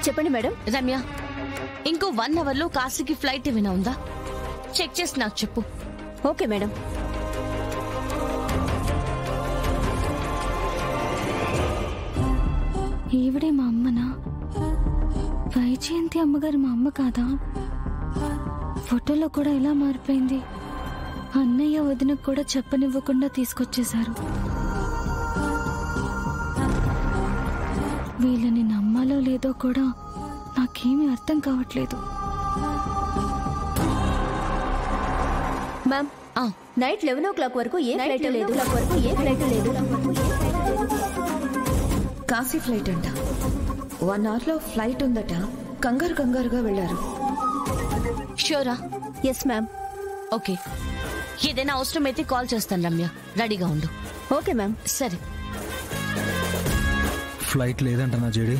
చెప్పండి మేడం. రమ్య, ఇంకో 1 అవర్ లో కాశీకి ఫ్లైట్ ఏమైనా ఉందా? చెక్ చేసి నాకు చెప్పు. Okay madam. ఈవిడే మా అమ్మనా? వైజయంతి అమ్మగారు మా అమ్మ కాదా? ఫోటోలో కూడా ఎలా మారిపోయింది? అన్నయ్య వదినకు కూడా చెప్పనివ్వకుండా తీసుకొచ్చేశారు. వీళ్ళని నమ్మాలో లేదో కూడా నాకేమీ అర్థం కావట్లేదు. మ్యామ్, నైట్ 11 o'clock వరకు ఏ ఫ్లైట్ లేదు. కాశీ ఫ్లైట్ అంట. 1 hour లో ఫ్లైట్ ఉందట. కంగారుగా వెళ్లారు. షూరా? Yes ma'am. ఓకే, ఏదైనా అవసరమైతే కాల్ చేస్తాను రమ్య, రెడీగా ఉండు. Okay ma'am. సరే. ఫ్లైట్ లేదంటనా జేడి?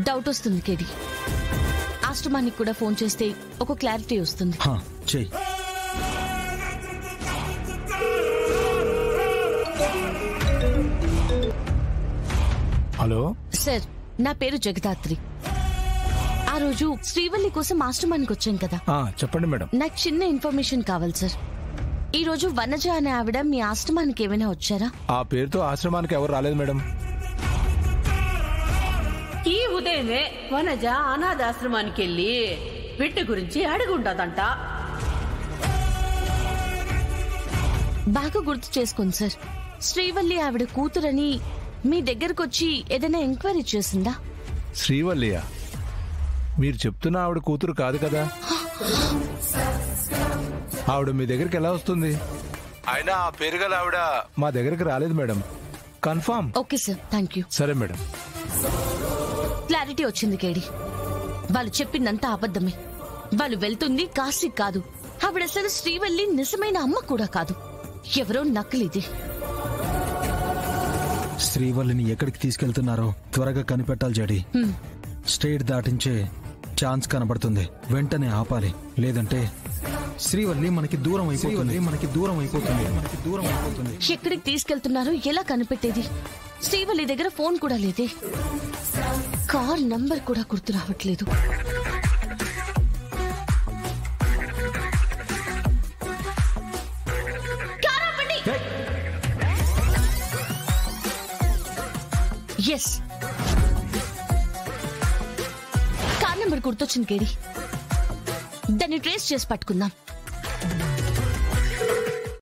డౌట్ వస్తుంది కేడి. ఆశ్రమానికి కూడా ఫోన్ చేస్తే ఒక క్లారిటీ వస్తుంది. చెయ్యి. హలో సార్, నా పేరు జగదాత్రి. ఆ రోజు శ్రీవల్లి కోసం ఆశ్రమానికి వచ్చాం కదా. చెప్పండి మేడం. నాకు చిన్న ఇన్ఫర్మేషన్ కావాలి సార్. ఈ రోజు వనజ అనే ఆవిడ మీ ఆశ్రమానికి ఏమైనా వచ్చారా? ఆ పేరుతో ఆశ్రమానికి ఎవరు రాలేదు మేడం. ఈ ఉదయమే వనజ అనాథాశ్రమానికి వెళ్ళి బిడ్డ గురించి అడుగుండదంట. బాగా గుర్తు చేసుకోండి సార్. శ్రీవల్లి ఆవిడ కూతురని మీ దగ్గరకు వచ్చి ఏదైనా ఎంక్వైరీ చేసిందా? శ్రీవల్లియా? మీరు చెప్తున్న ఆవిడ కూతురు కాదు కదా. ఆవిడ మీ దగ్గరికి ఎలా వస్తుంది? అయినా ఆ పేరు గల ఆవిడ మా దగ్గరికి రాలేదు madam. Confirm. Okay sir, thank you. సరే మేడం. క్లారిటీ వచ్చింది కేడి. వాళ్ళు చెప్పిందంతా అబద్ధమే. వాళ్ళు వెళ్తుంది కాశీ కాదు. ఆవిడ అసలు శ్రీవల్లి నిజమైన అమ్మ కూడా కాదు. ఎవరో నకిలీది. శ్రీవల్లిని ఎక్కడికి తీసుకెళ్తున్నారో త్వరగా కనిపెట్టాలి జేడి. స్టేట్ దాటించే ఛాన్స్ కనబడుతుంది. వెంటనే ఆపాలి, లేదంటే శ్రీవల్లి మనకి దూరం అయిపోతుంది. ఎక్కడికి తీసుకెళ్తున్నారో ఎలా కనిపెట్టేది? శ్రీవల్లి దగ్గర ఫోన్ కూడా లేదే. కార్ నంబర్ కూడా గుర్తు రావట్లేదు. ఎస్, కార్ నంబర్ గుర్తొచ్చింది కేడి. దాన్ని ట్రేస్ చేసి పట్టుకుందాం.